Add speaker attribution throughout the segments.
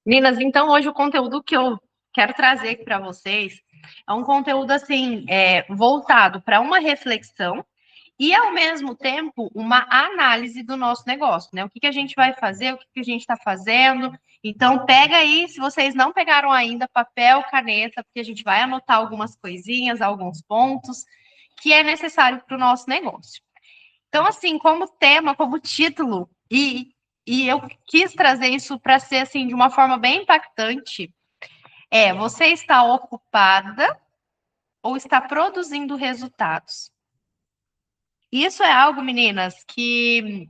Speaker 1: Meninas, então hoje o conteúdo que eu quero trazer aqui para vocês é um conteúdo assim voltado para uma reflexão e ao mesmo tempo uma análise do nosso negócio, né? O que que a gente vai fazer, o que que a gente está fazendo. Então pega aí, se vocês não pegaram ainda, papel, caneta, porque a gente vai anotar algumas coisinhas, alguns pontos que é necessário para o nosso negócio. Então, assim, como tema, como título, e eu quis trazer isso para ser assim de uma forma bem impactante, você está ocupada ou está produzindo resultados? Isso é algo, meninas, que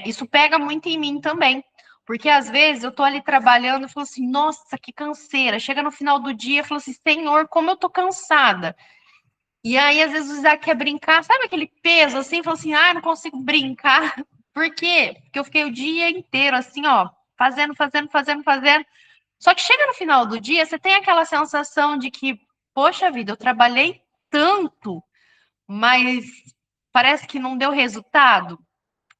Speaker 1: isso pega muito em mim também. Porque às vezes eu tô ali trabalhando e falo assim, nossa, que canseira. Chega no final do dia e falo assim, Senhor, como eu tô cansada. E aí, às vezes, o Isaac quer brincar, sabe aquele peso assim? Fala assim, não consigo brincar. Por quê? Porque eu fiquei o dia inteiro assim, ó, fazendo. Só que chega no final do dia, você tem aquela sensação de que, poxa vida, eu trabalhei tanto, mas parece que não deu resultado.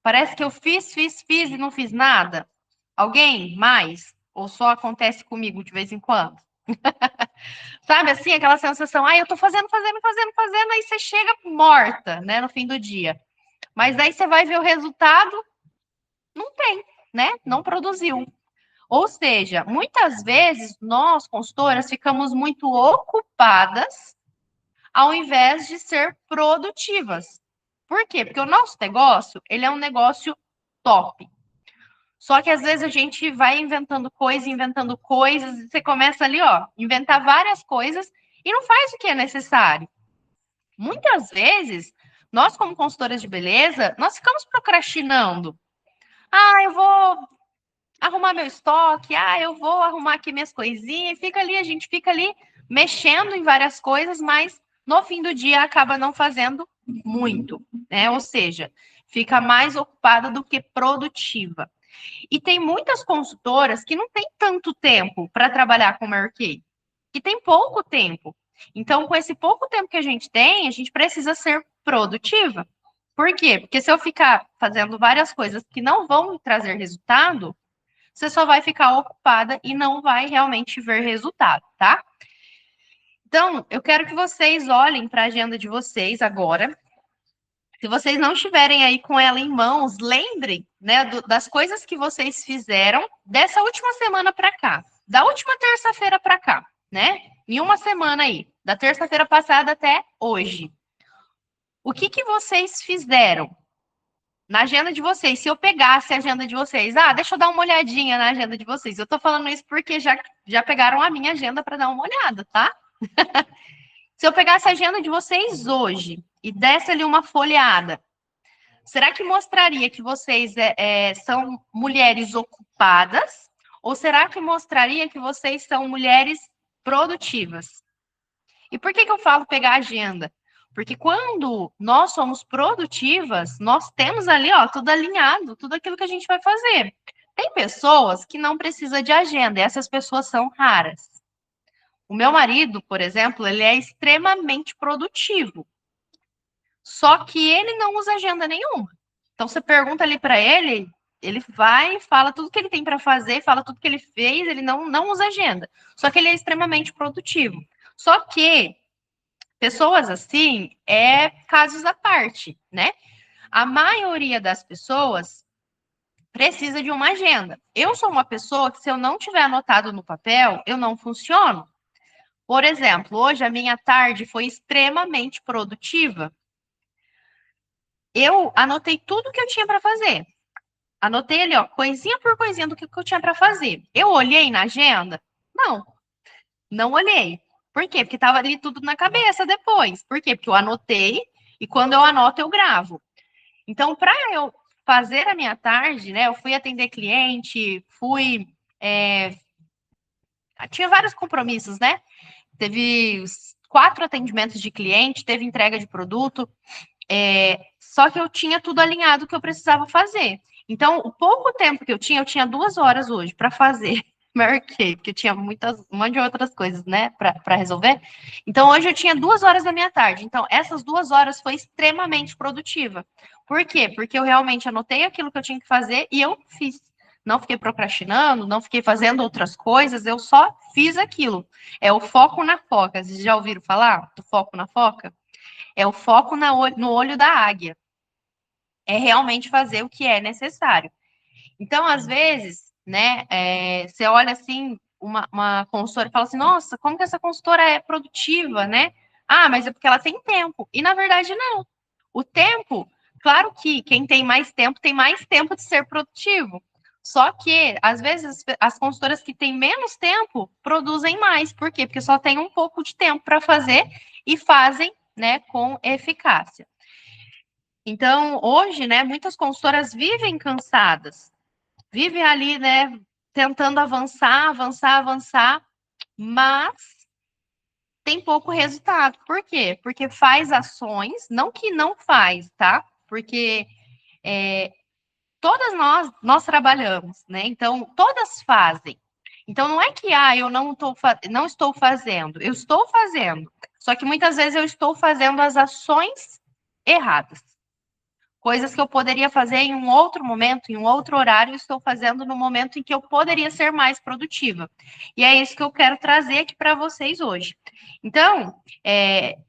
Speaker 1: Parece que eu fiz e não fiz nada. Alguém mais? Ou só acontece comigo de vez em quando? Sabe assim, aquela sensação, eu tô fazendo, aí você chega morta, né, no fim do dia. Mas daí você vai ver o resultado, não tem, né? Não produziu. Ou seja, muitas vezes nós, consultoras, ficamos muito ocupadas ao invés de ser produtivas. Por quê? Porque o nosso negócio, ele é um negócio top. Só que às vezes a gente vai inventando coisas, e você começa ali, ó, inventar várias coisas e não faz o que é necessário. Muitas vezes, nós como consultoras de beleza, nós ficamos procrastinando. Eu vou arrumar meu estoque, eu vou arrumar aqui minhas coisinhas, a gente fica ali mexendo em várias coisas, mas no fim do dia acaba não fazendo muito, né? Ou seja, fica mais ocupada do que produtiva. E tem muitas consultoras que não têm tanto tempo para trabalhar com Mary Kay, que tem pouco tempo. Então, com esse pouco tempo que a gente tem, a gente precisa ser produtiva. Por quê? Porque se eu ficar fazendo várias coisas que não vão me trazer resultado, você só vai ficar ocupada e não vai realmente ver resultado, tá? Então, eu quero que vocês olhem para a agenda de vocês agora. Se vocês não estiverem aí com ela em mãos, lembrem, né, das coisas que vocês fizeram dessa última semana para cá, da última terça-feira para cá, né? Em uma semana aí, da terça-feira passada até hoje. O que que vocês fizeram na agenda de vocês? Se eu pegasse a agenda de vocês, deixa eu dar uma olhadinha na agenda de vocês. Eu tô falando isso porque já pegaram a minha agenda para dar uma olhada, tá? Se eu pegasse a agenda de vocês hoje e desse ali uma folheada, será que mostraria que vocês são mulheres ocupadas? Ou será que mostraria que vocês são mulheres produtivas? E por que eu falo pegar a agenda? Porque quando nós somos produtivas, nós temos ali, ó, tudo alinhado, tudo aquilo que a gente vai fazer. Tem pessoas que não precisam de agenda, e essas pessoas são raras. O meu marido, por exemplo, ele é extremamente produtivo. Só que ele não usa agenda nenhuma. Então você pergunta ali para ele, ele vai, fala tudo que ele tem para fazer, fala tudo que ele fez, ele não usa agenda. Só que ele é extremamente produtivo. Só que pessoas assim casos à parte, né? A maioria das pessoas precisa de uma agenda. Eu sou uma pessoa que, se eu não tiver anotado no papel, eu não funciono. Por exemplo, hoje a minha tarde foi extremamente produtiva. Eu anotei tudo que eu tinha para fazer. Anotei ali, ó, coisinha por coisinha do que eu tinha para fazer. Eu olhei na agenda? Não, não olhei. Por quê? Porque estava ali tudo na cabeça depois. Por quê? Porque eu anotei e quando eu anoto, eu gravo. Então, para eu fazer a minha tarde, né, eu fui atender cliente, tinha vários compromissos, né? Teve 4 atendimentos de cliente, teve entrega de produto, só que eu tinha tudo alinhado que eu precisava fazer. Então, o pouco tempo que eu tinha 2 horas hoje para fazer Mary Kay, porque eu tinha um monte de outras coisas, né, para resolver. Então, hoje eu tinha 2 horas da minha tarde. Então, essas 2 horas foi extremamente produtiva. Por quê? Porque eu realmente anotei aquilo que eu tinha que fazer e eu fiz. não fiquei procrastinando, não fiquei fazendo outras coisas, eu só fiz aquilo. É o foco na foca. Vocês já ouviram falar do foco na foca? É o foco no olho da águia. É realmente fazer o que é necessário. Então, às vezes, né, você olha assim, uma consultora e fala assim, nossa, como que essa consultora é produtiva, né? Ah, mas é porque ela tem tempo. E, na verdade, não. O tempo, claro que quem tem mais tempo de ser produtivo. Só que, às vezes, as consultoras que têm menos tempo produzem mais. Por quê? Porque só tem um pouco de tempo para fazer e fazem, né, com eficácia. Então, hoje, né, muitas consultoras vivem cansadas, vivem ali, né, tentando avançar, avançar, avançar, mas tem pouco resultado. Por quê? Porque faz ações, não que não faz, tá? Porque todas nós trabalhamos, né? Então, todas fazem. Então, não é que eu não estou fazendo, eu estou fazendo. Só que muitas vezes eu estou fazendo as ações erradas. Coisas que eu poderia fazer em um outro momento, em um outro horário, estou fazendo no momento em que eu poderia ser mais produtiva. E é isso que eu quero trazer aqui para vocês hoje. Então,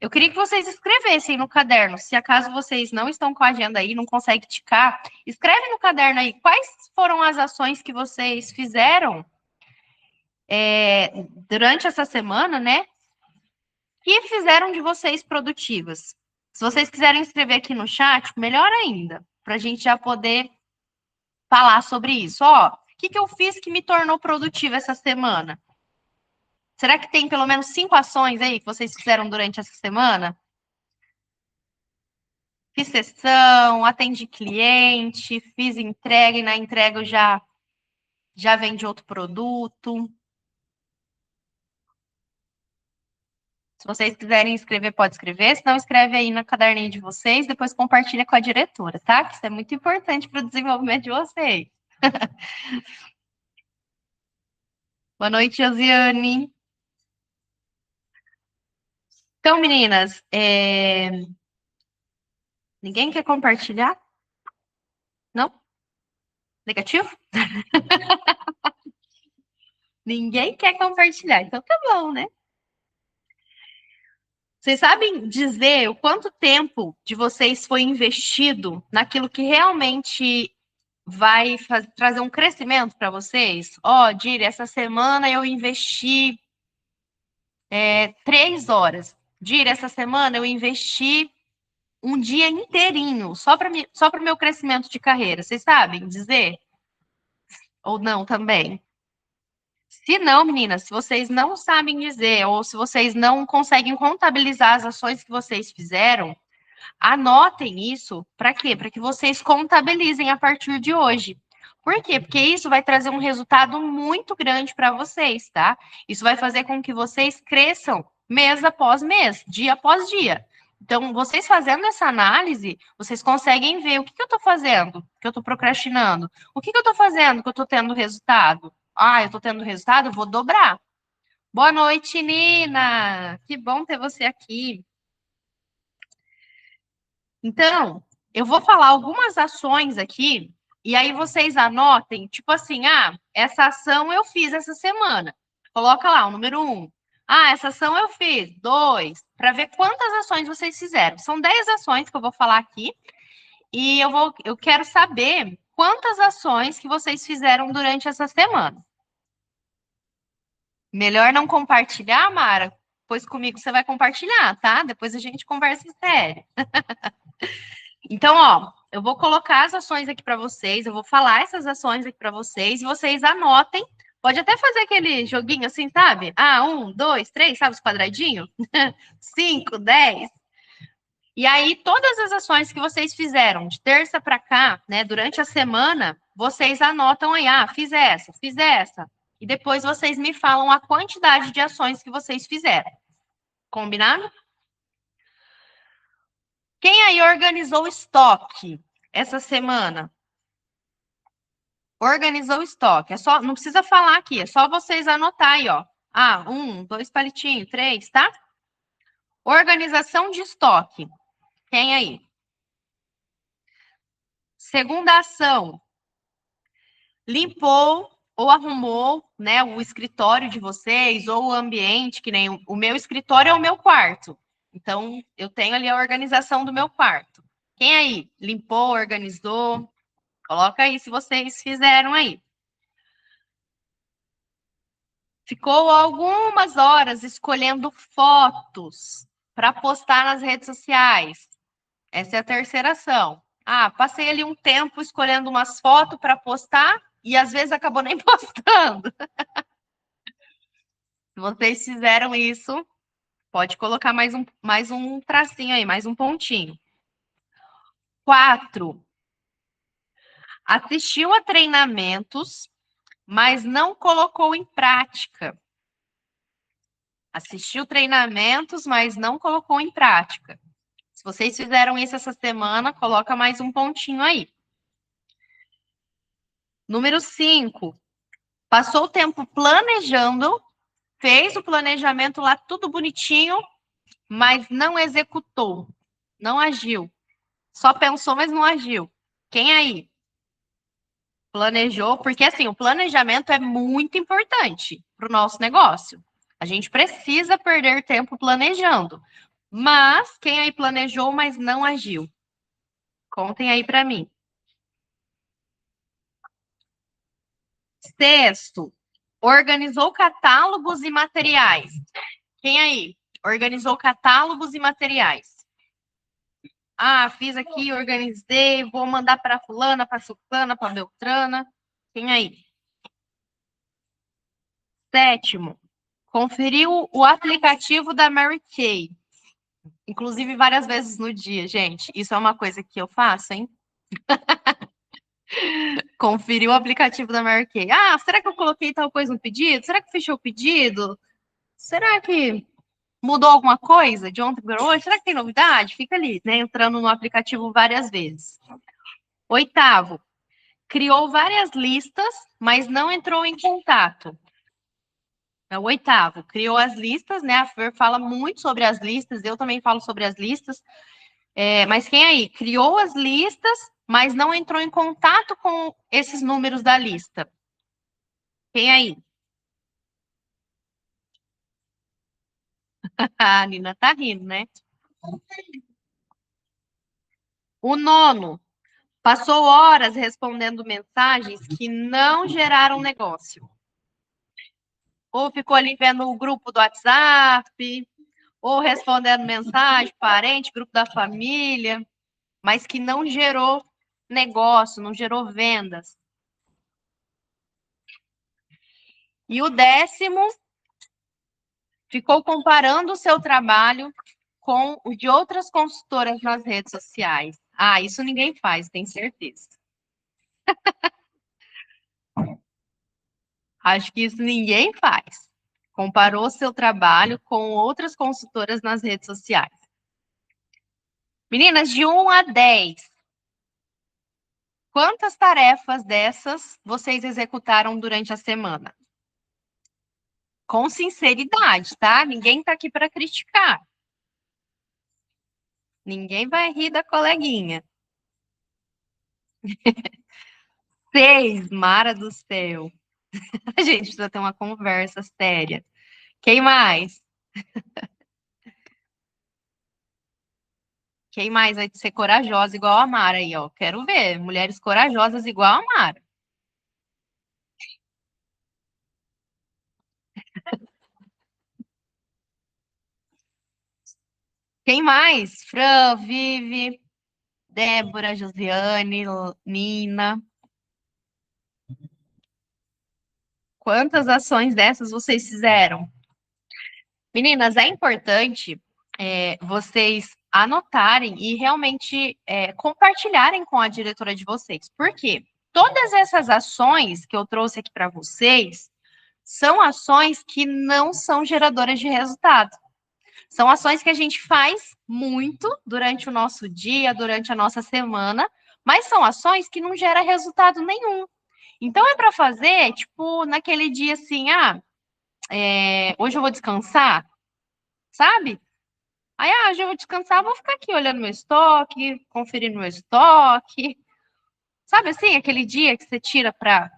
Speaker 1: eu queria que vocês escrevessem no caderno, se acaso vocês não estão com a agenda aí, não conseguem ticar, escreve no caderno aí quais foram as ações que vocês fizeram durante essa semana, né? Que fizeram de vocês produtivas. Se vocês quiserem escrever aqui no chat, melhor ainda, para a gente já poder falar sobre isso. Ó, o que eu fiz que me tornou produtiva essa semana? Será que tem pelo menos 5 ações aí que vocês fizeram durante essa semana? Fiz sessão, atendi cliente, fiz entrega e na entrega eu já vendi outro produto. Se vocês quiserem escrever, pode escrever. Se não, escreve aí na caderninha de vocês, depois compartilha com a diretora, tá? Que isso é muito importante para o desenvolvimento de vocês. Boa noite, Josiane. Então, meninas, ninguém quer compartilhar? Não? Negativo? Ninguém quer compartilhar. Então tá bom, né? Vocês sabem dizer o quanto tempo de vocês foi investido naquilo que realmente vai trazer um crescimento para vocês? Ó, Diri, essa semana eu investi 3 horas. Diri, essa semana eu investi um dia inteirinho só para o meu crescimento de carreira. Vocês sabem dizer? Ou não também? Se não, meninas, se vocês não sabem dizer, ou se vocês não conseguem contabilizar as ações que vocês fizeram, anotem isso. Para quê? Para que vocês contabilizem a partir de hoje. Por quê? Porque isso vai trazer um resultado muito grande para vocês, tá? Isso vai fazer com que vocês cresçam mês após mês, dia após dia. Então, vocês fazendo essa análise, vocês conseguem ver o que eu estou fazendo, que eu estou procrastinando, o que eu estou fazendo que eu estou tendo resultado. Ah, eu estou tendo resultado, eu vou dobrar. Boa noite, Nina! Que bom ter você aqui. Então, eu vou falar algumas ações aqui, e aí vocês anotem, tipo assim, essa ação eu fiz essa semana. Coloca lá o número 1. Essa ação eu fiz. 2, para ver quantas ações vocês fizeram. São 10 ações que eu vou falar aqui, e eu quero saber quantas ações que vocês fizeram durante essa semana. Melhor não compartilhar, Mara, pois comigo você vai compartilhar, tá? Depois a gente conversa em sério. Então, ó, eu vou colocar as ações aqui para vocês, eu vou falar essas ações aqui para vocês, e vocês anotem. Pode até fazer aquele joguinho assim, sabe? 1, 2, 3, sabe os quadradinhos? 5, 10. E aí, todas as ações que vocês fizeram de terça para cá, né, durante a semana, vocês anotam aí, fiz essa, fiz essa. E depois vocês me falam a quantidade de ações que vocês fizeram. Combinado? Quem aí organizou o estoque essa semana? Organizou o estoque. É só, não precisa falar aqui, é só vocês anotar aí, ó. 2 palitinhos, 3, tá? Organização de estoque. Quem aí? Segunda ação. limpou ou arrumou, né, o escritório de vocês ou o ambiente, que nem o meu escritório é o meu quarto. Então, eu tenho ali a organização do meu quarto. Quem aí limpou, organizou? Coloca aí se vocês fizeram aí. Ficou algumas horas escolhendo fotos para postar nas redes sociais. Essa é a terceira ação. Ah, passei ali um tempo escolhendo umas fotos para postar e às vezes acabou nem postando. Se vocês fizeram isso, pode colocar mais um tracinho aí, mais um pontinho. 4. Assistiu a treinamentos, mas não colocou em prática. Assistiu treinamentos, mas não colocou em prática. Se vocês fizeram isso essa semana, coloca mais um pontinho aí. Número 5. Passou o tempo planejando, fez o planejamento lá tudo bonitinho, mas não executou, não agiu. Só pensou, mas não agiu. Quem aí? Planejou, porque assim, o planejamento é muito importante para o nosso negócio. A gente precisa perder tempo planejando. Mas quem aí planejou, mas não agiu? Contem aí para mim. Sexto, organizou catálogos e materiais. Quem aí? Organizou catálogos e materiais. Ah, fiz aqui, organizei, vou mandar para fulana, para sultana, para beltrana. Quem aí? Sétimo, conferiu o aplicativo da Mary Kay. Inclusive várias vezes no dia, gente. Isso é uma coisa que eu faço, hein? Conferir o aplicativo da Mary Kay. Ah, será que eu coloquei tal coisa no pedido? Será que fechou o pedido? Será que mudou alguma coisa de ontem para hoje? Será que tem novidade? Fica ali, né? Entrando no aplicativo várias vezes. Oitavo, criou várias listas, mas não entrou em contato. É o oitavo, criou as listas, né? A Fer fala muito sobre as listas, eu também falo sobre as listas. Mas quem aí? Criou as listas, mas não entrou em contato com esses números da lista. Quem aí? A Nina tá rindo, né? O nono, passou horas respondendo mensagens que não geraram negócio. Ou ficou ali vendo o grupo do WhatsApp, ou respondendo mensagem, parente, grupo da família, mas que não gerou negócio, não gerou vendas. E o décimo, ficou comparando o seu trabalho com o de outras consultoras nas redes sociais. Ah, isso ninguém faz, tenho certeza. Acho que isso ninguém faz. Comparou seu trabalho com outras consultoras nas redes sociais. Meninas, de 1 a 10, quantas tarefas dessas vocês executaram durante a semana? Com sinceridade, tá? Ninguém tá aqui para criticar. Ninguém vai rir da coleguinha. 6, Mara do céu. A gente precisa ter uma conversa séria. Quem mais? Quem mais vai ser corajosa igual a Mara aí, ó? Quero ver. Mulheres corajosas igual a Mara. Quem mais? Fran, Vivi, Débora, Josiane, Nina. Quantas ações dessas vocês fizeram? Meninas, é importante vocês anotarem e realmente compartilharem com a diretora de vocês. Por quê? Todas essas ações que eu trouxe aqui para vocês são ações que não são geradoras de resultado. São ações que a gente faz muito durante o nosso dia, durante a nossa semana, mas são ações que não geram resultado nenhum. Então é para fazer, tipo, naquele dia assim, hoje eu vou descansar, sabe? Aí, hoje eu vou descansar, vou ficar aqui olhando meu estoque, conferindo meu estoque. Sabe assim, aquele dia que você tira para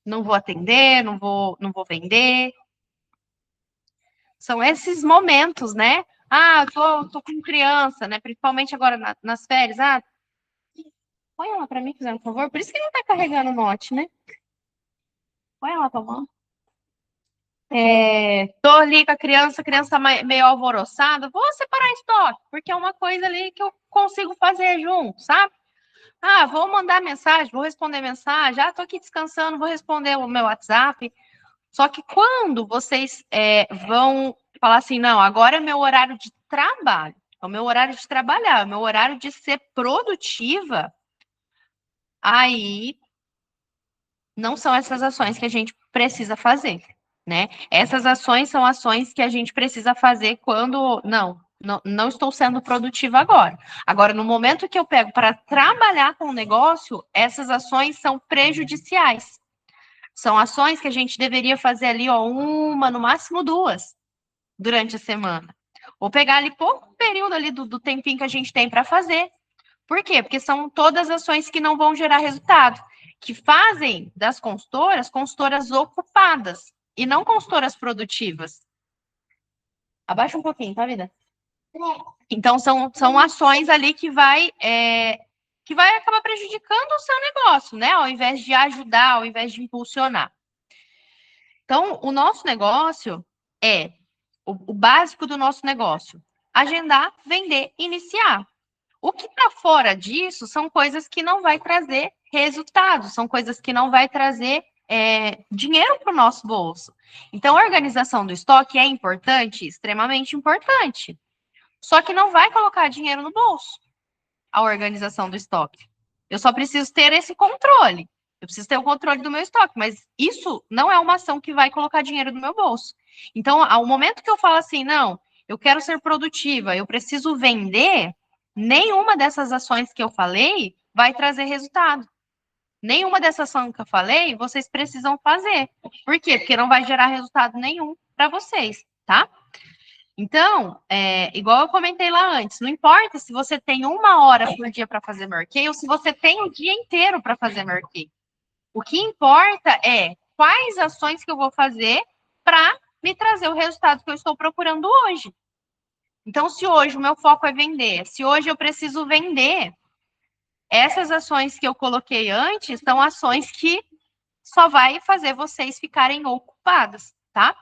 Speaker 1: não vou atender, não vou vender. São esses momentos, né? Ah, tô com criança, né? Principalmente agora nas férias. Ah, põe ela para mim, por favor. Por isso que não tá carregando o note, né? Põe ela pra mão. Tô ali com a criança tá meio alvoroçada. Vou separar estoque, porque é uma coisa ali que eu consigo fazer junto, sabe? Ah, vou mandar mensagem, vou responder mensagem. Ah, tô aqui descansando, vou responder o meu WhatsApp. Só que quando vocês vão falar assim, não, agora é meu horário de trabalho, é o meu horário de trabalhar, é o meu horário de ser produtiva, aí não são essas ações que a gente precisa fazer, né? Essas ações são ações que a gente precisa fazer quando, não estou sendo produtiva agora. Agora, no momento que eu pego para trabalhar com o negócio, essas ações são prejudiciais. São ações que a gente deveria fazer ali, ó, uma, no máximo duas, durante a semana. Ou pegar ali pouco período ali do tempinho que a gente tem para fazer. Por quê? Porque são todas ações que não vão gerar resultado, que fazem das consultoras ocupadas e não consultoras produtivas. Abaixa um pouquinho, tá, vida? Então, são ações ali que vai acabar prejudicando o seu negócio, né? Ao invés de ajudar, ao invés de impulsionar. Então, o nosso negócio é o básico do nosso negócio: agendar, vender, iniciar. O que está fora disso são coisas que não vai trazer resultados, são coisas que não vai trazer dinheiro para o nosso bolso. Então, a organização do estoque é importante, extremamente importante. Só que não vai colocar dinheiro no bolso, a organização do estoque. Eu só preciso ter esse controle. Eu preciso ter o controle do meu estoque, mas isso não é uma ação que vai colocar dinheiro no meu bolso. Então, ao momento que eu falo assim, não, eu quero ser produtiva, eu preciso vender, nenhuma dessas ações que eu falei vai trazer resultado. Nenhuma dessas ações que eu falei, vocês precisam fazer. Por quê? Porque não vai gerar resultado nenhum para vocês, tá? Então, igual eu comentei lá antes, não importa se você tem 1 hora por dia para fazer marquei ou se você tem o dia inteiro para fazer marquei. O que importa é quais ações que eu vou fazer para me trazer o resultado que eu estou procurando hoje. Então, se hoje o meu foco é vender, se hoje eu preciso vender, essas ações que eu coloquei antes são ações que só vai fazer vocês ficarem ocupadas, tá?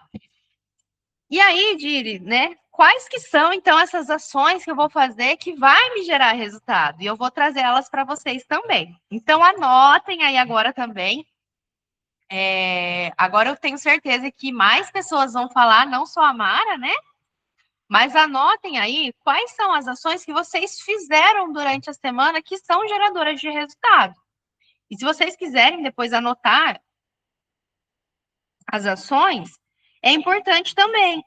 Speaker 1: E aí, Diri, né? Quais que são, então, essas ações que eu vou fazer que vai me gerar resultado? E eu vou trazer elas para vocês também. Então, anotem aí agora também. Agora eu tenho certeza que mais pessoas vão falar, não só a Mara, né? Mas anotem aí quais são as ações que vocês fizeram durante a semana que são geradoras de resultado. E se vocês quiserem depois anotar as ações, é importante também.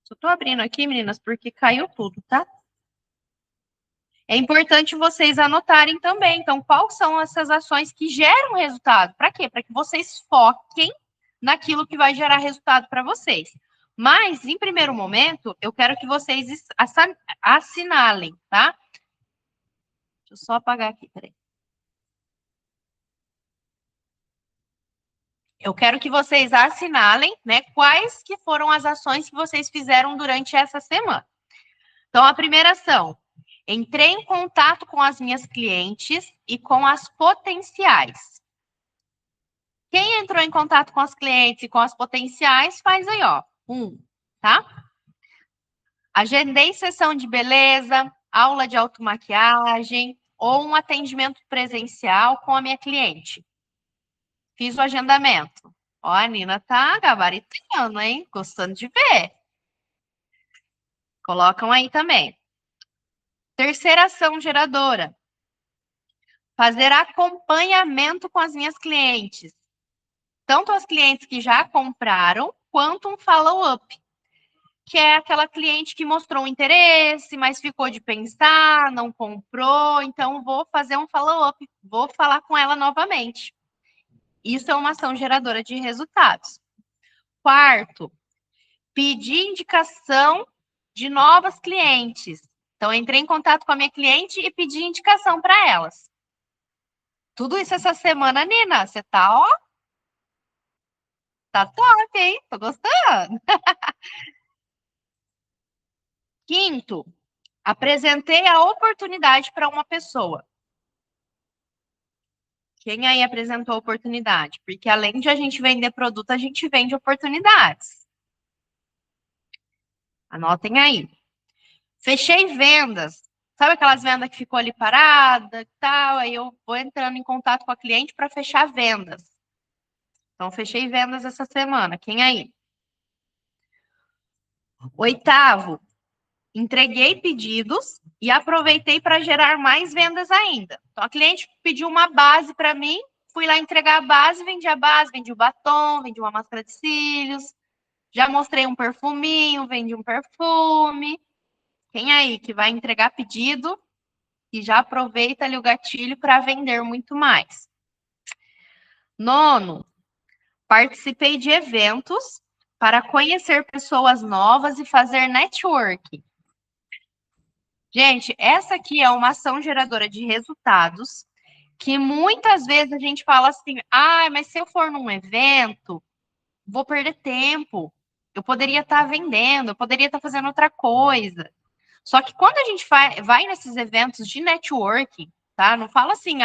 Speaker 1: Só estou abrindo aqui, meninas, porque caiu tudo, tá? É importante vocês anotarem também. Então, quais são essas ações que geram resultado? Para quê? Para que vocês foquem naquilo que vai gerar resultado para vocês. Mas, em primeiro momento, eu quero que vocês assinalem, tá? Deixa eu só apagar aqui, peraí. Eu quero que vocês assinalem, né, quais que foram as ações que vocês fizeram durante essa semana. Então, a primeira ação: entrei em contato com as minhas clientes e com as potenciais. Quem entrou em contato com as clientes e com as potenciais, faz aí, ó, 1, tá? Agendei sessão de beleza, aula de automaquiagem ou um atendimento presencial com a minha cliente. Fiz o agendamento. Ó, a Nina tá gabaritando, hein? Gostando de ver. Colocam aí também. Terceira ação geradora: fazer acompanhamento com as minhas clientes. Tanto as clientes que já compraram, quanto um follow-up, que é aquela cliente que mostrou interesse, mas ficou de pensar, não comprou, então vou fazer um follow-up, vou falar com ela novamente. Isso é uma ação geradora de resultados. Quarto, pedir indicação de novas clientes. Então, entrei em contato com a minha cliente e pedi indicação para elas. Tudo isso essa semana, Nina. Você tá, ó, tá top, hein? Tô gostando. Quinto, apresentei a oportunidade para uma pessoa. Quem aí apresentou a oportunidade? Porque além de a gente vender produto, a gente vende oportunidades. Anotem aí. Fechei vendas. Sabe aquelas vendas que ficou ali parada e tal? Aí eu vou entrando em contato com a cliente para fechar vendas. Então, fechei vendas essa semana. Quem aí? Oitavo, entreguei pedidos e aproveitei para gerar mais vendas ainda. Então, a cliente pediu uma base para mim, fui lá entregar a base, vendi o batom, vendi uma máscara de cílios, já mostrei um perfuminho, vendi um perfume. Quem aí que vai entregar pedido e já aproveita ali o gatilho para vender muito mais? Nono, participei de eventos para conhecer pessoas novas e fazer network. Gente, essa aqui é uma ação geradora de resultados que muitas vezes a gente fala assim: ah, mas se eu for num evento, vou perder tempo. Eu poderia estar vendendo, eu poderia estar fazendo outra coisa. Só que quando a gente vai nesses eventos de networking, tá? Não falo assim,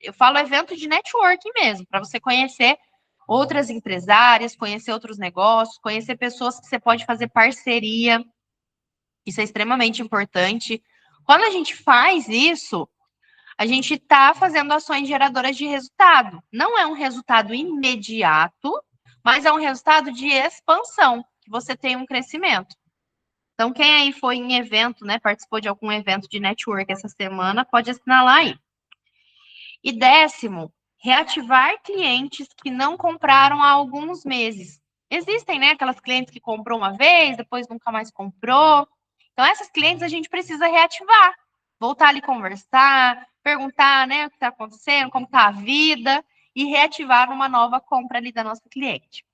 Speaker 1: eu falo evento de networking mesmo, para você conhecer outras empresárias, conhecer outros negócios, conhecer pessoas que você pode fazer parceria. Isso é extremamente importante. Quando a gente faz isso, a gente está fazendo ações geradoras de resultado. Não é um resultado imediato, mas é um resultado de expansão, que você tem um crescimento. Então, quem aí foi em evento, né, participou de algum evento de network essa semana, pode assinalar aí. E décimo, reativar clientes que não compraram há alguns meses. Existem, né, aquelas clientes que comprou uma vez, depois nunca mais comprou. Então, essas clientes a gente precisa reativar. Voltar ali conversar, perguntar, né, o que está acontecendo, como está a vida, e reativar uma nova compra ali da nossa cliente.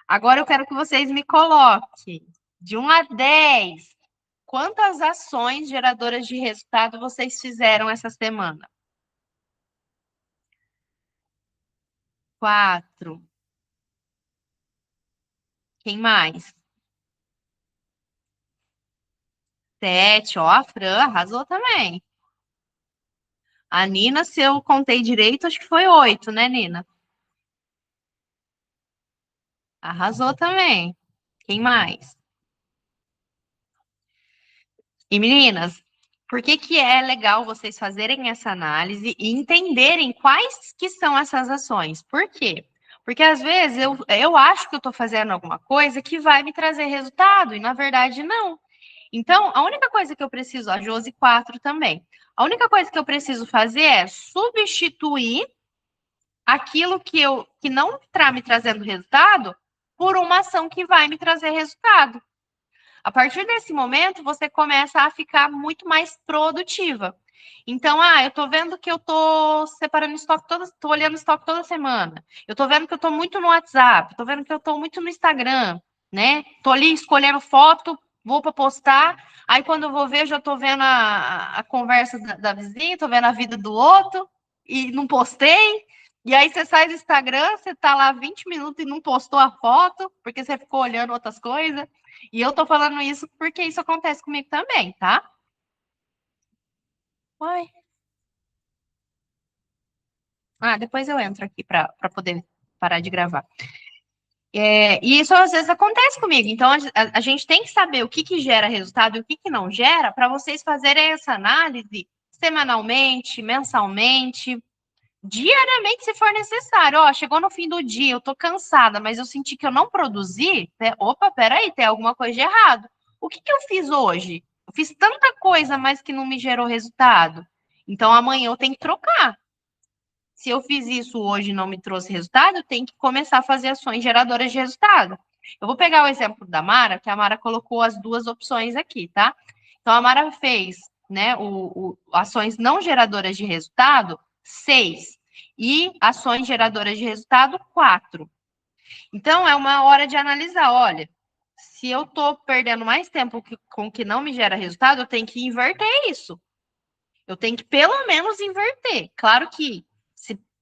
Speaker 1: Agora eu quero que vocês me coloquem de 1 a 10, quantas ações geradoras de resultado vocês fizeram essa semana? 4. Quem mais? 7. Ó, a Fran arrasou também. A Nina, se eu contei direito, acho que foi 8, né, Nina? Arrasou também. Quem mais? E meninas, por que que é legal vocês fazerem essa análise e entenderem quais que são essas ações? Por quê? Porque às vezes eu acho que eu estou fazendo alguma coisa que vai me trazer resultado, e na verdade não. Então, a única coisa que eu preciso, a Josi 4 também, a única coisa que eu preciso fazer é substituir aquilo que não está me trazendo resultado por uma ação que vai me trazer resultado. A partir desse momento, você começa a ficar muito mais produtiva. Então, eu tô vendo que eu tô separando estoque tô olhando estoque toda semana. Eu tô vendo que eu tô muito no WhatsApp, tô vendo que eu tô muito no Instagram, né? Tô ali escolhendo foto, vou para postar. Aí, quando eu vou ver, já tô vendo a conversa da vizinha, tô vendo a vida do outro e não postei. E aí, você sai do Instagram, você tá lá 20 minutos e não postou a foto, porque você ficou olhando outras coisas. E eu tô falando isso porque isso acontece comigo também, tá? Oi. Depois eu entro aqui para poder parar de gravar. E isso às vezes acontece comigo. Então a gente tem que saber o que, que gera resultado e o que, que não gera para vocês fazerem essa análise semanalmente, mensalmente, diariamente, se for necessário. Ó, chegou no fim do dia, eu tô cansada, mas eu senti que eu não produzi. Né? Opa, peraí, tem alguma coisa de errado. O que, que eu fiz hoje? Eu fiz tanta coisa, mas que não me gerou resultado. Então amanhã eu tenho que trocar. Se eu fiz isso hoje e não me trouxe resultado, eu tenho que começar a fazer ações geradoras de resultado. Eu vou pegar o exemplo da Mara, que a Mara colocou as duas opções aqui, tá? Então a Mara fez, né, ações não geradoras de resultado, 6. E ações geradoras de resultado, 4. Então é uma hora de analisar, olha, se eu estou perdendo mais tempo com o que não me gera resultado, eu tenho que inverter isso. Eu tenho que pelo menos inverter. Claro que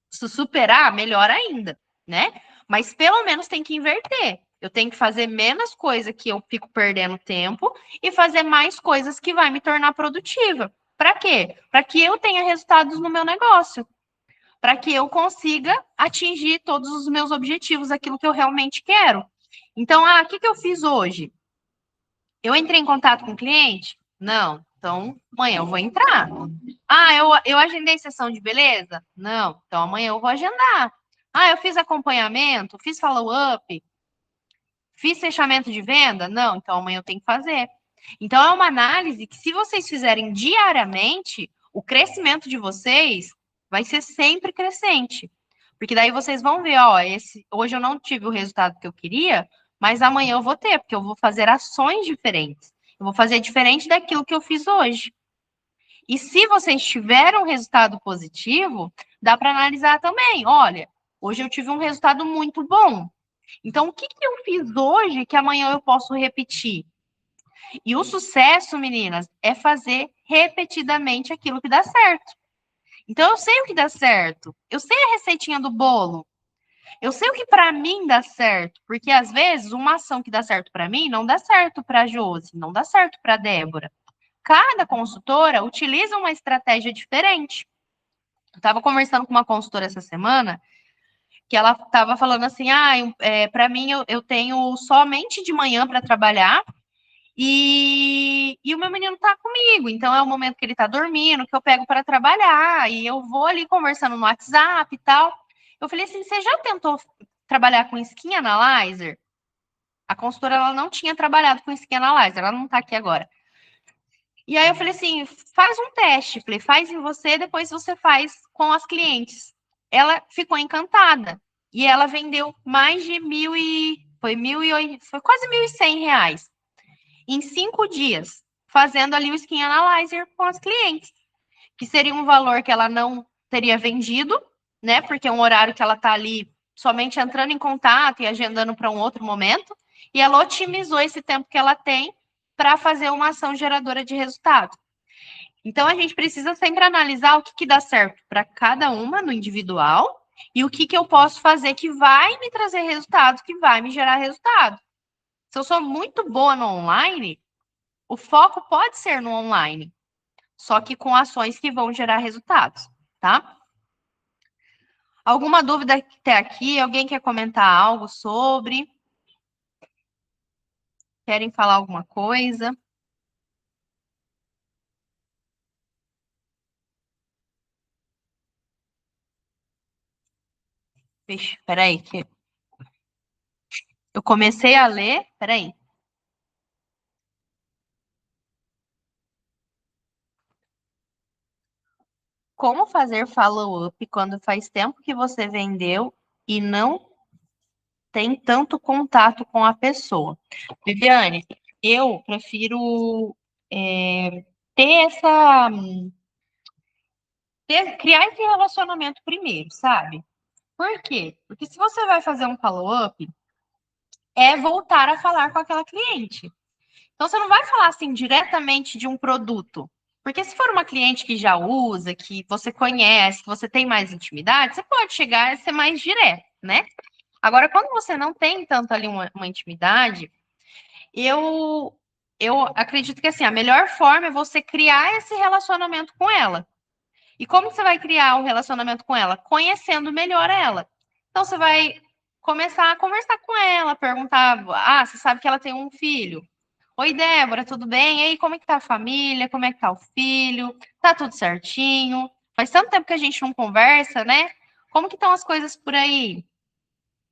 Speaker 1: se superar, melhor ainda, né? Mas pelo menos tem que inverter. Eu tenho que fazer menos coisa que eu fico perdendo tempo e fazer mais coisas que vai me tornar produtiva. Para quê? Para que eu tenha resultados no meu negócio. Para que eu consiga atingir todos os meus objetivos, aquilo que eu realmente quero. Então, o que eu fiz hoje? Eu entrei em contato com o cliente? Não. Então, amanhã eu vou entrar. Eu agendei sessão de beleza? Não. Então, amanhã eu vou agendar. Eu fiz acompanhamento? Fiz follow-up? Fiz fechamento de venda? Não. Então, amanhã eu tenho que fazer. Então, é uma análise que, se vocês fizerem diariamente, o crescimento de vocês vai ser sempre crescente. Porque daí vocês vão ver, hoje eu não tive o resultado que eu queria, mas amanhã eu vou ter, porque eu vou fazer ações diferentes. Eu vou fazer diferente daquilo que eu fiz hoje. E se vocês tiveram um resultado positivo, dá para analisar também. Olha, hoje eu tive um resultado muito bom. Então, o que eu fiz hoje que amanhã eu posso repetir? E o sucesso, meninas, é fazer repetidamente aquilo que dá certo. Então, eu sei o que dá certo. Eu sei a receitinha do bolo. Eu sei o que para mim dá certo, porque às vezes uma ação que dá certo para mim não dá certo para a Josi, não dá certo para a Débora. Cada consultora utiliza uma estratégia diferente. Eu estava conversando com uma consultora essa semana que ela estava falando assim: para mim eu tenho somente de manhã para trabalhar e o meu menino está comigo, então é o momento que ele está dormindo, que eu pego para trabalhar e eu vou ali conversando no WhatsApp e tal. Eu falei assim: você já tentou trabalhar com Skin Analyzer? A consultora ela não tinha trabalhado com Skin Analyzer, ela não está aqui agora. E aí eu falei assim, faz um teste. Falei, faz em você, depois você faz com as clientes. Ela ficou encantada. E ela vendeu mais de foi quase R$ 1.100 em 5 dias, fazendo ali o Skin Analyzer com as clientes, que seria um valor que ela não teria vendido, né? Porque é um horário que ela está ali somente entrando em contato e agendando para um outro momento. E ela otimizou esse tempo que ela tem para fazer uma ação geradora de resultado. Então, a gente precisa sempre analisar o que dá certo para cada uma no individual e o que eu posso fazer que vai me trazer resultado, que vai me gerar resultado. Se eu sou muito boa no online, o foco pode ser no online, só que com ações que vão gerar resultados, tá? Alguma dúvida até aqui? Alguém quer comentar algo sobre? Querem falar alguma coisa? Vixe, peraí, que eu comecei a ler. Peraí. Como fazer follow-up quando faz tempo que você vendeu e não tem tanto contato com a pessoa? Viviane, eu prefiro ter criar esse relacionamento primeiro, sabe? Por quê? Porque se você vai fazer um follow-up, é voltar a falar com aquela cliente. Então, você não vai falar assim diretamente de um produto. Porque se for uma cliente que já usa, que você conhece, que você tem mais intimidade, você pode chegar e ser mais direto, né? Agora, quando você não tem tanto ali uma intimidade, eu, eu acredito que assim, a melhor forma é você criar esse relacionamento com ela. E como você vai criar o relacionamento com ela? Conhecendo melhor ela. Então, você vai começar a conversar com ela, perguntar: você sabe que ela tem um filho? Oi, Débora, tudo bem? E aí, como é que tá a família? Como é que tá o filho? Tá tudo certinho? Faz tanto tempo que a gente não conversa, né? Como que estão as coisas por aí?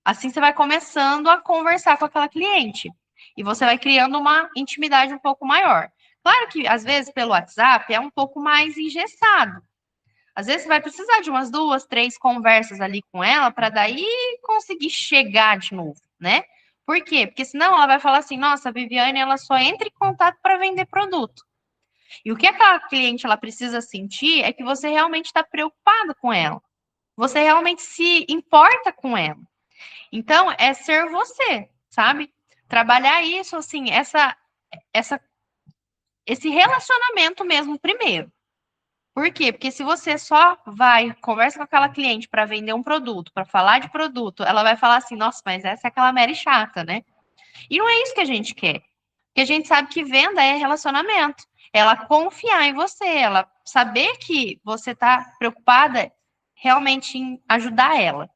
Speaker 1: Assim você vai começando a conversar com aquela cliente. E você vai criando uma intimidade um pouco maior. Claro que, às vezes, pelo WhatsApp é um pouco mais engessado. Às vezes você vai precisar de umas 2, 3 conversas ali com ela para daí conseguir chegar de novo, né? Por quê? Porque senão ela vai falar assim: nossa, a Viviane, ela só entra em contato para vender produto. E o que aquela cliente ela precisa sentir é que você realmente está preocupado com ela. Você realmente se importa com ela. Então, é ser você, sabe? Trabalhar isso, assim, esse relacionamento mesmo primeiro. Por quê? Porque se você só vai, conversa com aquela cliente para vender um produto, para falar de produto, ela vai falar assim, nossa, mas essa é aquela Mary chata, né? E não é isso que a gente quer. Porque a gente sabe que venda é relacionamento. Ela confiar em você, ela saber que você está preocupada realmente em ajudar ela,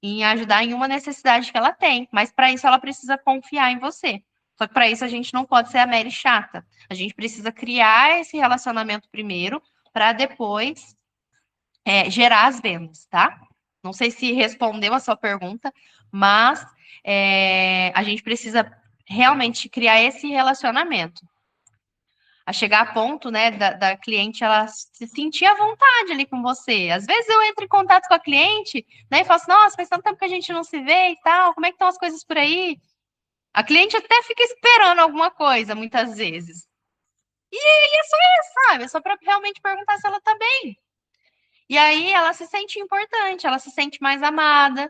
Speaker 1: em ajudar em uma necessidade que ela tem. Mas para isso ela precisa confiar em você. Só que para isso a gente não pode ser a Mary chata. A gente precisa criar esse relacionamento primeiro, para depois gerar as vendas, tá? Não sei se respondeu a sua pergunta, mas a gente precisa realmente criar esse relacionamento. A chegar a ponto, né, da cliente ela se sentir à vontade ali com você. Às vezes eu entro em contato com a cliente, né, e falo assim, nossa, faz tanto tempo que a gente não se vê e tal, como é que estão as coisas por aí? A cliente até fica esperando alguma coisa, muitas vezes. E é só isso, sabe? É só para realmente perguntar se ela tá bem. E aí ela se sente importante, ela se sente mais amada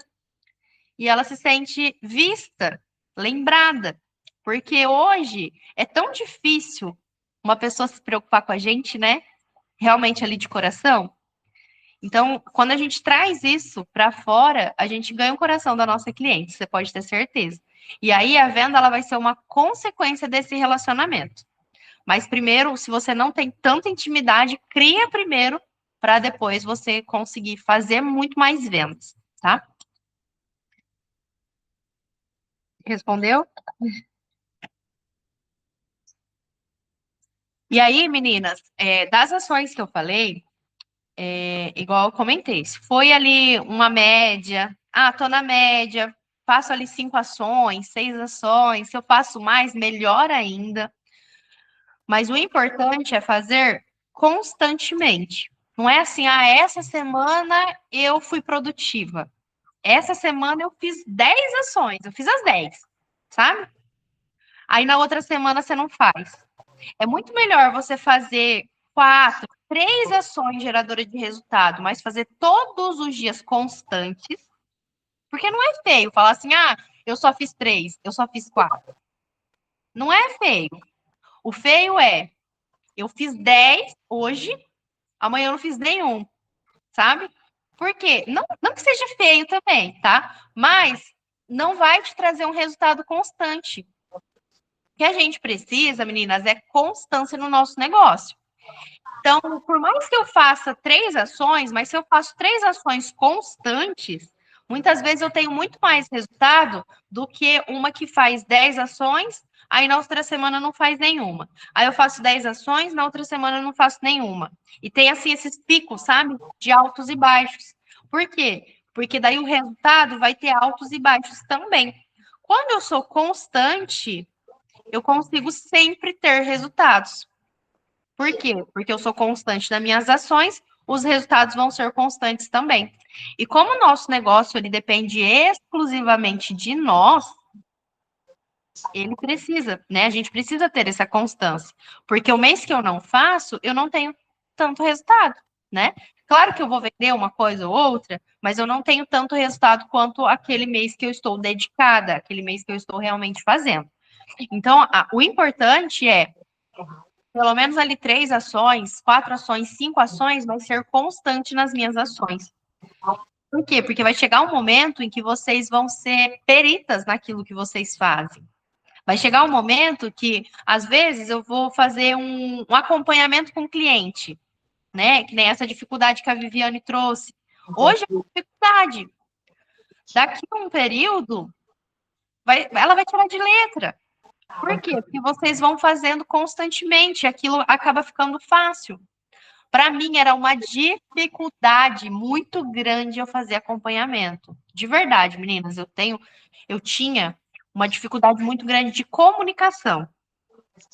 Speaker 1: e ela se sente vista, lembrada. Porque hoje é tão difícil uma pessoa se preocupar com a gente, né? Realmente ali de coração. Então, quando a gente traz isso para fora, a gente ganha o coração da nossa cliente, você pode ter certeza. E aí a venda ela vai ser uma consequência desse relacionamento. Mas primeiro, se você não tem tanta intimidade, cria primeiro para depois você conseguir fazer muito mais vendas, tá? Respondeu? E aí, meninas, das ações que eu falei, igual eu comentei, se foi ali uma média, tô na média, faço ali 5 ações, 6 ações, se eu faço mais, melhor ainda. Mas o importante é fazer constantemente. Não é assim, essa semana eu fui produtiva. Essa semana eu fiz 10 ações, eu fiz as 10, sabe? Aí na outra semana você não faz. É muito melhor você fazer 4, 3 ações geradoras de resultado, mas fazer todos os dias constantes, porque não é feio falar assim, eu só fiz 3, eu só fiz 4. Não é feio. O feio é, eu fiz 10 hoje, amanhã eu não fiz nenhum, sabe? Por quê? Não que seja feio também, tá? Mas não vai te trazer um resultado constante. O que a gente precisa, meninas, é constância no nosso negócio. Então, por mais que eu faça 3 ações, mas se eu faço 3 ações constantes, muitas vezes eu tenho muito mais resultado do que uma que faz 10 ações, aí na outra semana não faz nenhuma. Aí eu faço 10 ações, na outra semana não faço nenhuma. E tem, assim, esses picos, sabe? De altos e baixos. Por quê? Porque daí o resultado vai ter altos e baixos também. Quando eu sou constante, eu consigo sempre ter resultados. Por quê? Porque eu sou constante nas minhas ações, os resultados vão ser constantes também. E como o nosso negócio ele depende exclusivamente de nós, ele precisa, né? A gente precisa ter essa constância. Porque o mês que eu não faço, eu não tenho tanto resultado, né? Claro que eu vou vender uma coisa ou outra, mas eu não tenho tanto resultado quanto aquele mês que eu estou dedicada, aquele mês que eu estou realmente fazendo. Então, o importante é pelo menos ali 3 ações, 4 ações, 5 ações, vai ser constante nas minhas ações. Por quê? Porque vai chegar um momento em que vocês vão ser peritas naquilo que vocês fazem. Vai chegar um momento que, às vezes, eu vou fazer um acompanhamento com o cliente, né? Que nem essa dificuldade que a Viviane trouxe. Hoje é uma dificuldade. Daqui a um período, ela vai tirar de letra. Por quê? Porque vocês vão fazendo constantemente, aquilo acaba ficando fácil. Para mim era uma dificuldade muito grande eu fazer acompanhamento. De verdade, meninas, eu tinha uma dificuldade muito grande de comunicação.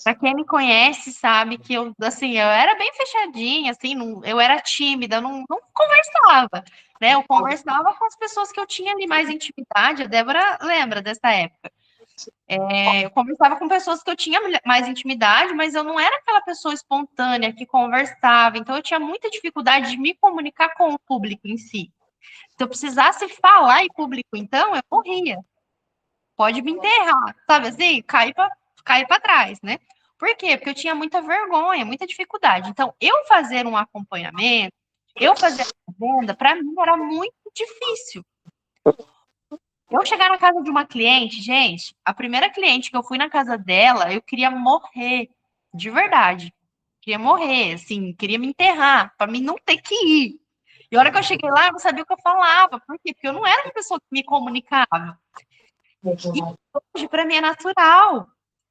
Speaker 1: Para quem me conhece sabe que eu era bem fechadinha, assim, eu era tímida, não conversava, né? Eu conversava com as pessoas que eu tinha ali mais intimidade. A Débora lembra dessa época. Eu conversava com pessoas que eu tinha mais intimidade, mas eu não era aquela pessoa espontânea que conversava. Então, eu tinha muita dificuldade de me comunicar com o público em si. Se eu precisasse falar em público, então, eu morria. Pode me enterrar, sabe assim? Cair para trás, né? Por quê? Porque eu tinha muita vergonha, muita dificuldade. Então, eu fazer um acompanhamento, eu fazer a venda, para mim era muito difícil. Eu chegar na casa de uma cliente, gente, a primeira cliente que eu fui na casa dela, eu queria morrer, de verdade. Queria morrer, assim, queria me enterrar, para mim não ter que ir. E a hora que eu cheguei lá, eu não sabia o que eu falava. Por quê? Porque eu não era uma pessoa que me comunicava. E hoje, para mim, é natural.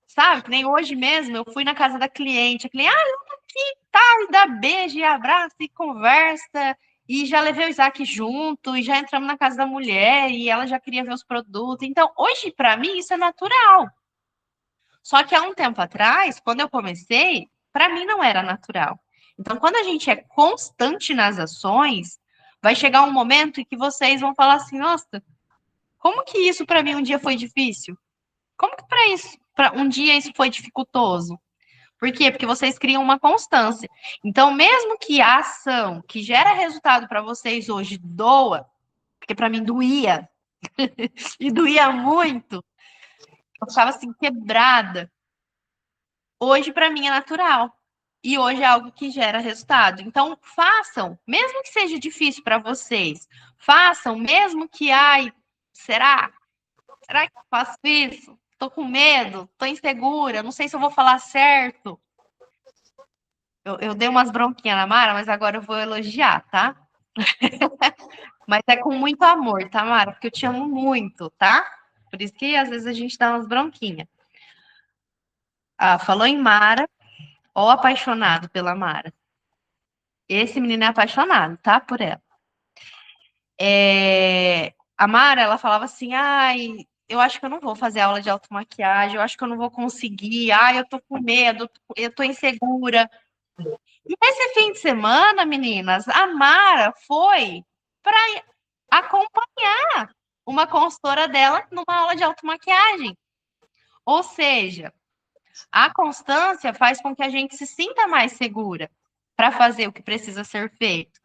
Speaker 1: Sabe? Que nem hoje mesmo, eu fui na casa da cliente. A cliente, eu tô aqui, tá, e dá beijo, e abraça, e conversa. E já levei o Isaac junto, e já entramos na casa da mulher, e ela já queria ver os produtos. Então, hoje, para mim, isso é natural. Só que há um tempo atrás, quando eu comecei, para mim não era natural. Então, quando a gente é constante nas ações, vai chegar um momento em que vocês vão falar assim: nossa, como que isso para mim um dia foi difícil? Como que para isso, para um dia isso foi dificultoso? Por quê? Porque vocês criam uma constância. Então, mesmo que a ação que gera resultado para vocês hoje doa, porque para mim doía, e doía muito, eu ficava assim quebrada. Hoje para mim é natural. E hoje é algo que gera resultado. Então, façam, mesmo que seja difícil para vocês, façam, mesmo que, ai, será? Será que eu faço isso? Tô com medo, tô insegura, não sei se eu vou falar certo. Eu dei umas bronquinhas na Mara, mas agora eu vou elogiar, tá? Mas é com muito amor, tá, Mara? Porque eu te amo muito, tá? Por isso que às vezes a gente dá umas bronquinhas. Ah, falou em Mara, ó apaixonado pela Mara. Esse menino é apaixonado, tá? Por ela. A Mara, ela falava assim, ai, eu acho que eu não vou fazer aula de automaquiagem, eu acho que eu não vou conseguir, ai, eu tô com medo, eu tô insegura. E esse fim de semana, meninas, a Mara foi para acompanhar uma consultora dela numa aula de automaquiagem. Ou seja, a constância faz com que a gente se sinta mais segura para fazer o que precisa ser feito.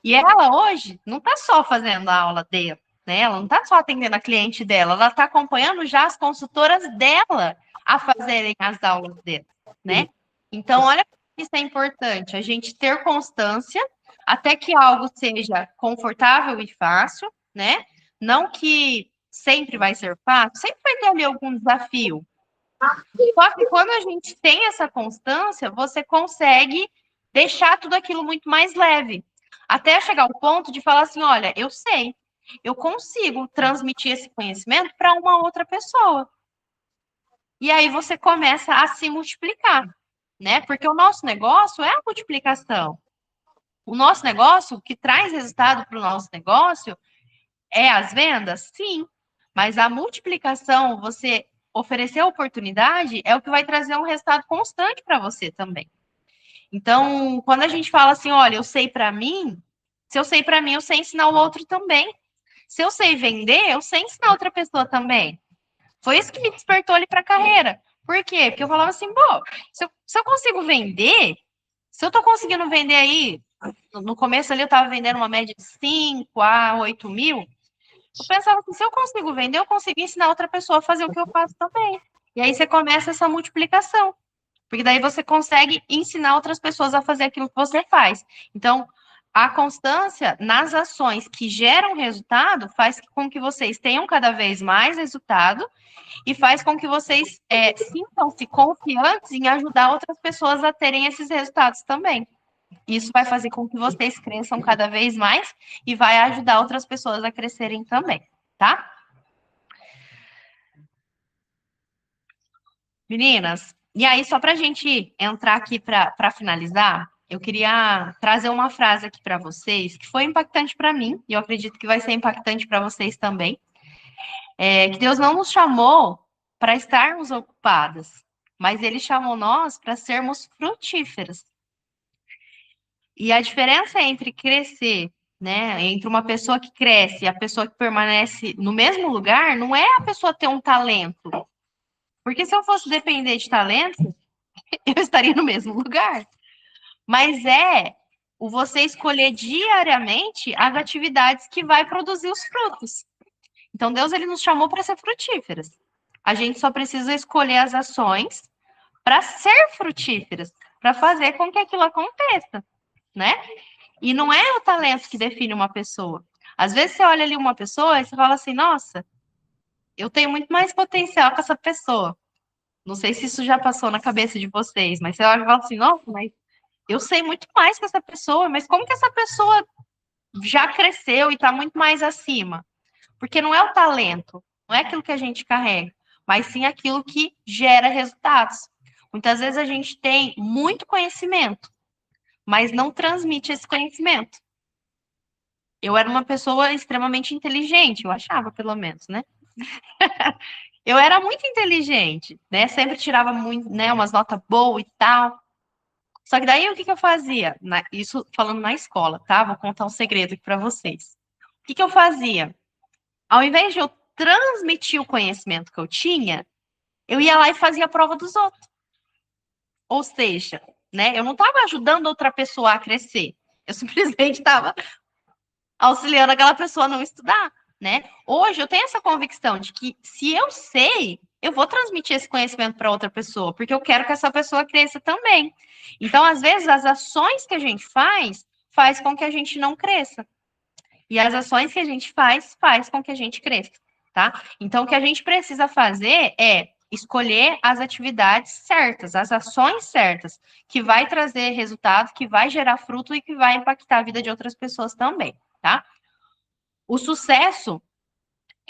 Speaker 1: E ela hoje não está só fazendo a aula dela, né? Ela não está só atendendo a cliente dela, ela está acompanhando já as consultoras dela a fazerem as aulas dela, né? Então, olha como isso é importante, a gente ter constância até que algo seja confortável e fácil, né? Não que sempre vai ser fácil, sempre vai ter ali algum desafio. Só que quando a gente tem essa constância, você consegue deixar tudo aquilo muito mais leve. Até chegar ao ponto de falar assim: olha, eu sei, eu consigo transmitir esse conhecimento para uma outra pessoa. E aí você começa a se multiplicar, né? Porque o nosso negócio é a multiplicação. O nosso negócio, o que traz resultado para o nosso negócio é as vendas? Sim. Mas a multiplicação, você oferecer oportunidade, é o que vai trazer um resultado constante para você também. Então, quando a gente fala assim, olha, eu sei para mim, se eu sei para mim, eu sei ensinar o outro também. Se eu sei vender, eu sei ensinar outra pessoa também. Foi isso que me despertou ali para a carreira. Por quê? Porque eu falava assim, pô, se eu consigo vender, se eu estou conseguindo vender aí, no começo ali eu estava vendendo uma média de 5 a 8 mil, eu pensava assim, se eu consigo vender, eu consigo ensinar outra pessoa a fazer o que eu faço também. E aí você começa essa multiplicação. Porque daí você consegue ensinar outras pessoas a fazer aquilo que você faz. Então, a constância nas ações que geram resultado faz com que vocês tenham cada vez mais resultado e faz com que vocês sintam-se confiantes em ajudar outras pessoas a terem esses resultados também. Isso vai fazer com que vocês cresçam cada vez mais e vai ajudar outras pessoas a crescerem também, tá? Meninas, e aí, só para a gente entrar aqui para finalizar, eu queria trazer uma frase aqui para vocês que foi impactante para mim, e eu acredito que vai ser impactante para vocês também. Que Deus não nos chamou para estarmos ocupadas, mas Ele chamou nós para sermos frutíferas. E a diferença entre crescer, né, entre uma pessoa que cresce e a pessoa que permanece no mesmo lugar, não é a pessoa ter um talento. Porque se eu fosse depender de talento, eu estaria no mesmo lugar. Mas é o você escolher diariamente as atividades que vai produzir os frutos. Então, Deus ele nos chamou para ser frutíferas. A gente só precisa escolher as ações para ser frutíferas, para fazer com que aquilo aconteça, né? E não é o talento que define uma pessoa. Às vezes você olha ali uma pessoa e você fala assim, nossa, eu tenho muito mais potencial que essa pessoa. Não sei se isso já passou na cabeça de vocês, mas você olha e fala assim, nossa, mas eu sei muito mais que essa pessoa, mas como que essa pessoa já cresceu e está muito mais acima? Porque não é o talento, não é aquilo que a gente carrega, mas sim aquilo que gera resultados. Muitas vezes a gente tem muito conhecimento, mas não transmite esse conhecimento. Eu era uma pessoa extremamente inteligente, eu achava, pelo menos, né? Eu era muito inteligente, né? Sempre tirava muito, né, umas notas boas e tal. Só que daí o que que eu fazia? Isso falando na escola, tá? Vou contar um segredo aqui para vocês. O que que eu fazia? Ao invés de eu transmitir o conhecimento que eu tinha, eu ia lá e fazia a prova dos outros. Ou seja, né, eu não estava ajudando outra pessoa a crescer. Eu simplesmente estava auxiliando aquela pessoa a não estudar, né? Hoje eu tenho essa convicção de que se eu sei, eu vou transmitir esse conhecimento para outra pessoa, porque eu quero que essa pessoa cresça também. Então, às vezes, as ações que a gente faz com que a gente não cresça. E as ações que a gente faz com que a gente cresça, tá? Então, o que a gente precisa fazer é escolher as atividades certas, as ações certas, que vai trazer resultado, que vai gerar fruto e que vai impactar a vida de outras pessoas também, tá? O sucesso,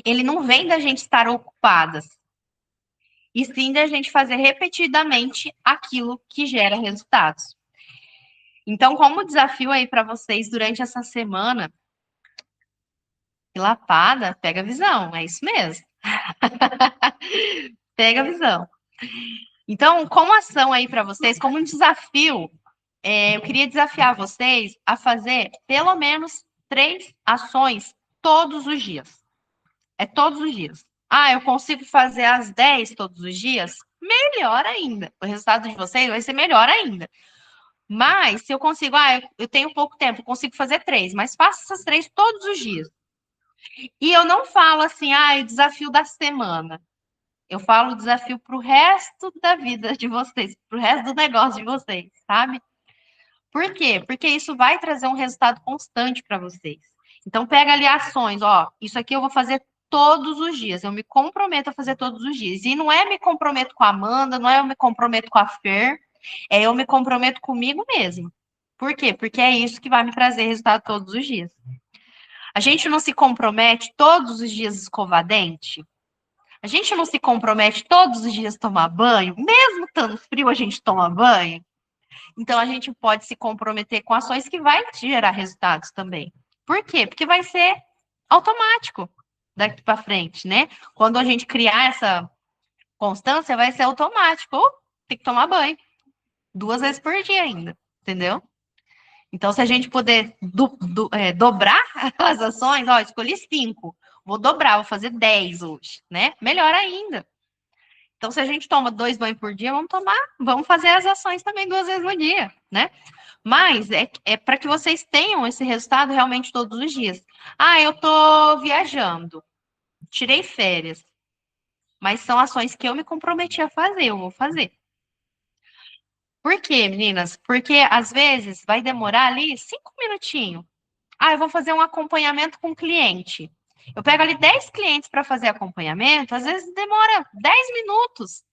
Speaker 1: ele não vem da gente estar ocupadas, e sim da gente fazer repetidamente aquilo que gera resultados. Então, como desafio aí para vocês durante essa semana, lapada, pega a visão, é isso mesmo. Pega a visão. Então, como ação aí para vocês, como um desafio, eu queria desafiar vocês a fazer pelo menos 3 ações todos os dias. É todos os dias. Ah, eu consigo fazer as 10 todos os dias? Melhor ainda. O resultado de vocês vai ser melhor ainda. Mas, se eu consigo, eu tenho pouco tempo, consigo fazer 3, mas faça essas 3 todos os dias. E eu não falo assim, o desafio da semana. Eu falo desafio para o resto da vida de vocês, para o resto do negócio de vocês, sabe? Por quê? Porque isso vai trazer um resultado constante para vocês. Então, pega ali ações, ó, isso aqui eu vou fazer todos os dias, eu me comprometo a fazer todos os dias. E não é me comprometo com a Amanda, não é eu me comprometo com a Fer, é eu me comprometo comigo mesmo. Por quê? Porque é isso que vai me trazer resultado todos os dias. A gente não se compromete todos os dias a escovar dente? A gente não se compromete todos os dias a tomar banho? Mesmo estando frio, a gente toma banho? Então, a gente pode se comprometer com ações que vai gerar resultados também. Por quê? Porque vai ser automático daqui para frente, né? Quando a gente criar essa constância, vai ser automático. Tem que tomar banho 2 vezes por dia ainda, entendeu? Então, se a gente puder dobrar as ações, ó, escolhi 5, vou dobrar, vou fazer 10 hoje, né? Melhor ainda. Então, se a gente toma 2 banhos por dia, vamos fazer as ações também 2 vezes no dia, né? Mas é para que vocês tenham esse resultado realmente todos os dias. Ah, eu tô viajando, tirei férias, mas são ações que eu me comprometi a fazer, eu vou fazer. Por quê, meninas? Porque às vezes vai demorar ali 5 minutinhos. Ah, eu vou fazer um acompanhamento com o cliente. Eu pego ali 10 clientes para fazer acompanhamento, às vezes demora 10 minutos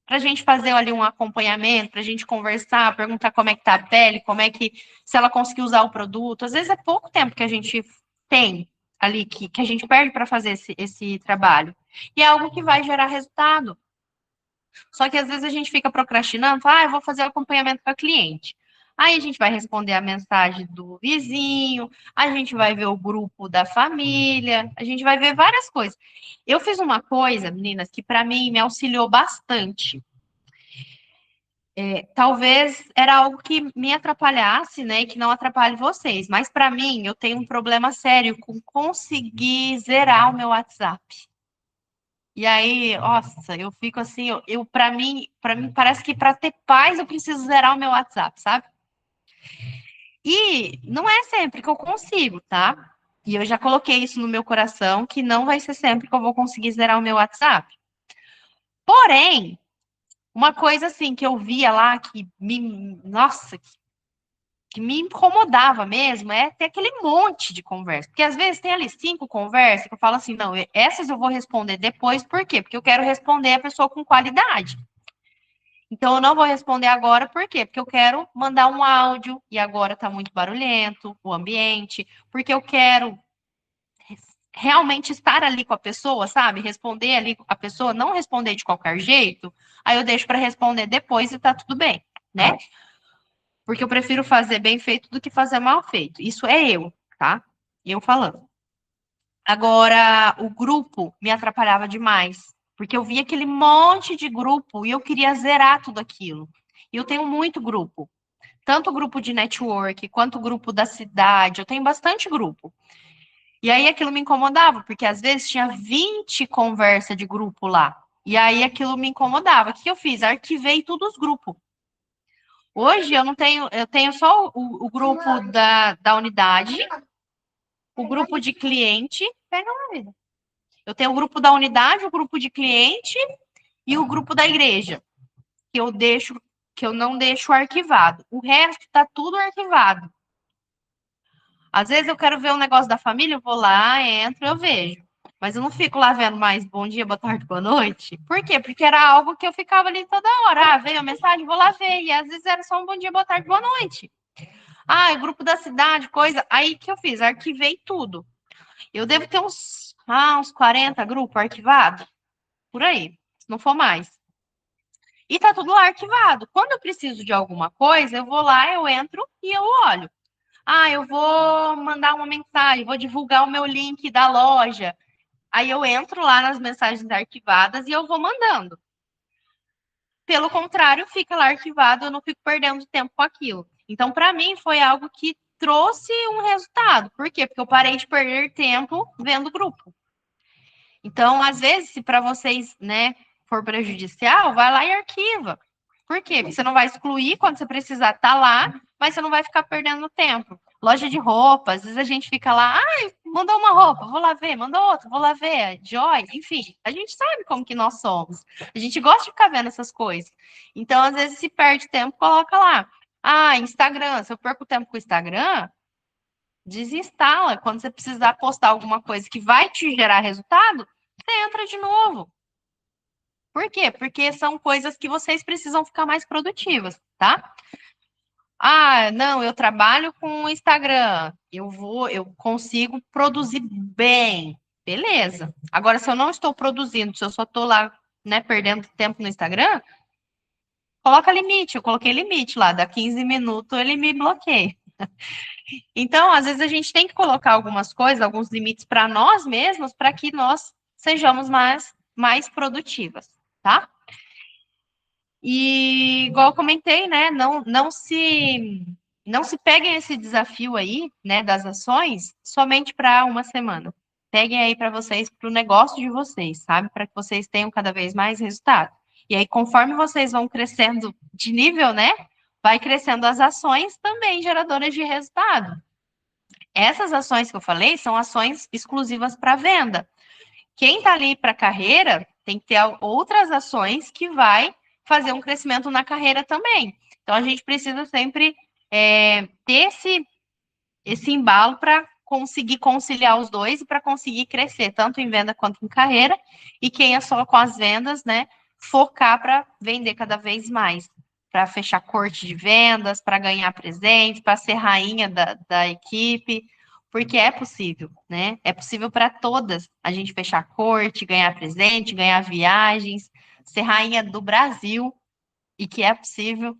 Speaker 1: para a gente fazer ali um acompanhamento, para a gente conversar, perguntar como é que tá a pele, como é que, se ela conseguiu usar o produto. Às vezes é pouco tempo que a gente tem ali, que a gente perde para fazer esse trabalho. E é algo que vai gerar resultado. Só que às vezes a gente fica procrastinando, fala, eu vou fazer o acompanhamento para cliente. Aí a gente vai responder a mensagem do vizinho, a gente vai ver o grupo da família, a gente vai ver várias coisas. Eu fiz uma coisa, meninas, que para mim me auxiliou bastante. Talvez era algo que me atrapalhasse, né, e que não atrapalhe vocês, mas para mim eu tenho um problema sério com conseguir zerar o meu WhatsApp. E aí, nossa, eu fico assim, para mim parece que para ter paz eu preciso zerar o meu WhatsApp, sabe? E não é sempre que eu consigo, tá? E eu já coloquei isso no meu coração que não vai ser sempre que eu vou conseguir zerar o meu WhatsApp. Porém, Uma coisa assim que eu via lá que nossa, que me incomodava mesmo é ter aquele monte de conversa. Porque às vezes tem ali 5 conversas que eu falo assim, não, essas eu vou responder depois, por quê? Porque eu quero responder a pessoa com qualidade. Então eu não vou responder agora, por quê? Porque eu quero mandar um áudio e agora tá muito barulhento o ambiente, porque eu quero realmente estar ali com a pessoa, sabe? Responder ali com a pessoa, não responder de qualquer jeito. Aí eu deixo para responder depois e tá tudo bem, né? Porque eu prefiro fazer bem feito do que fazer mal feito. Isso é eu, tá? Eu falando. Agora, o grupo me atrapalhava demais, porque eu via aquele monte de grupo e eu queria zerar tudo aquilo. E eu tenho muito grupo, tanto grupo de network quanto grupo da cidade, eu tenho bastante grupo. E aí aquilo me incomodava, porque às vezes tinha 20 conversas de grupo lá. E aí aquilo me incomodava. O que eu fiz? Arquivei todos os grupos. Hoje eu não tenho, eu tenho só o grupo da unidade, o grupo de cliente. Pega uma vida. Eu tenho o grupo da unidade, o grupo de cliente e o grupo da igreja, que eu deixo, que eu não deixo arquivado. O resto tá tudo arquivado. Às vezes eu quero ver um negócio da família, eu vou lá, entro, eu vejo. Mas eu não fico lá vendo mais bom dia, boa tarde, boa noite. Por quê? Porque era algo que eu ficava ali toda hora. Ah, veio a mensagem, vou lá ver. E às vezes era só um bom dia, boa tarde, boa noite. Ah, o grupo da cidade, coisa. Aí que eu fiz? Arquivei tudo. Eu devo ter uns 40 grupos arquivados. Por aí. Se não for mais. E tá tudo lá arquivado. Quando eu preciso de alguma coisa, eu vou lá, eu entro e eu olho. Ah, eu vou mandar uma mensagem, vou divulgar o meu link da loja. Aí eu entro lá nas mensagens arquivadas e eu vou mandando. Pelo contrário, fica lá arquivado, eu não fico perdendo tempo com aquilo. Então, para mim, foi algo que trouxe um resultado. Por quê? Porque eu parei de perder tempo vendo grupo. Então, às vezes, se para vocês, né, for prejudicial, vai lá e arquiva. Por quê? Porque você não vai excluir quando você precisar estar lá, mas você não vai ficar perdendo tempo. Loja de roupa, às vezes a gente fica lá, ai, mandou uma roupa, vou lá ver, mandou outra, vou lá ver, joy, enfim, a gente sabe como que nós somos. A gente gosta de ficar vendo essas coisas. Então, às vezes, se perde tempo, coloca lá. Ah, Instagram, se eu perco tempo com o Instagram, desinstala. Quando você precisar postar alguma coisa que vai te gerar resultado, você entra de novo. Por quê? Porque são coisas que vocês precisam ficar mais produtivas, tá? Ah, não, eu trabalho com o Instagram. Eu consigo produzir bem. Beleza. Agora, se eu não estou produzindo, se eu só estou lá, né, perdendo tempo no Instagram, coloca limite. Eu coloquei limite lá, dá 15 minutos ele me bloqueia. Então, às vezes a gente tem que colocar algumas coisas, alguns limites para nós mesmos, para que nós sejamos mais produtivas, tá? E igual eu comentei, né, não se peguem esse desafio aí, né, das ações somente para uma semana. Peguem aí para vocês, para o negócio de vocês, sabe? Para que vocês tenham cada vez mais resultado. E aí, conforme vocês vão crescendo de nível, né, vai crescendo as ações também geradoras de resultado. Essas ações que eu falei são ações exclusivas para venda. Quem está ali para carreira tem que ter outras ações que vai fazer um crescimento na carreira também. Então a gente precisa sempre ter esse embalo para conseguir conciliar os dois e para conseguir crescer, tanto em venda quanto em carreira. E quem é só com as vendas, né, focar para vender cada vez mais, para fechar corte de vendas, para ganhar presentes, para ser rainha da equipe, porque é possível, né? É possível para todas a gente fechar corte, ganhar presente, ganhar viagens, ser rainha do Brasil, e que é possível.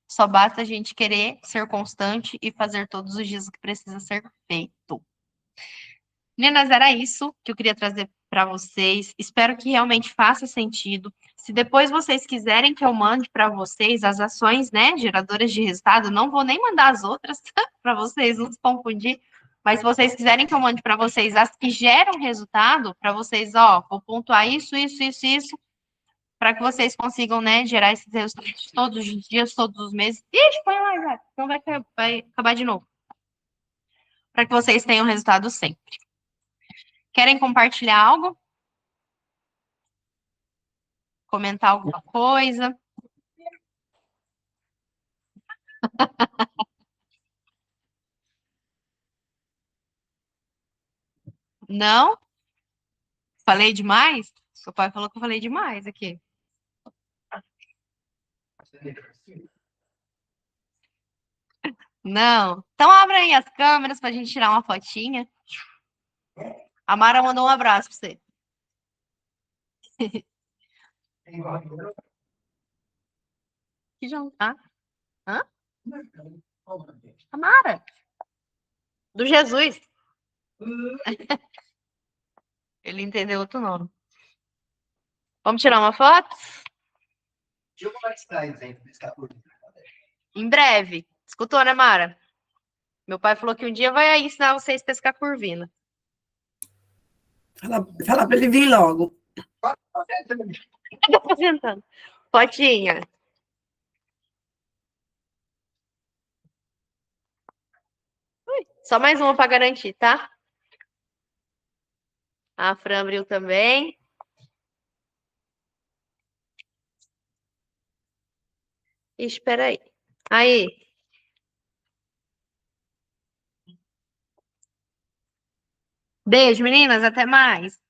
Speaker 1: Só basta a gente querer ser constante e fazer todos os dias o que precisa ser feito. Meninas, era isso que eu queria trazer para vocês. Espero que realmente faça sentido. Se depois vocês quiserem que eu mande para vocês as ações, né, geradoras de resultado, não vou nem mandar as outras para vocês não se confundir. Mas se vocês quiserem que eu mande para vocês as que geram resultado, para vocês, ó, vou pontuar isso, isso, isso, isso, para que vocês consigam, né, gerar esses resultados todos os dias, todos os meses. Ixi, põe lá, já. Então vai acabar de novo. Para que vocês tenham resultado sempre. Querem compartilhar algo? Comentar alguma coisa? Não? Falei demais? Seu pai falou que eu falei demais aqui. Não. Então abre aí as câmeras pra gente tirar uma fotinha. A Mara mandou um abraço pra você. Que João? Ah? Hã? A Mara? Do Jesus. Ele entendeu outro nome. Vamos tirar uma foto? Em breve. Escutou, né, Mara? Meu pai falou que um dia vai aí ensinar vocês a pescar curvina.
Speaker 2: Fala para ele vir logo.
Speaker 1: Tá apresentando. Fotinha. Só mais uma para garantir, tá? A Fran abriu também. Espera aí. Aí. Beijo, meninas. Até mais.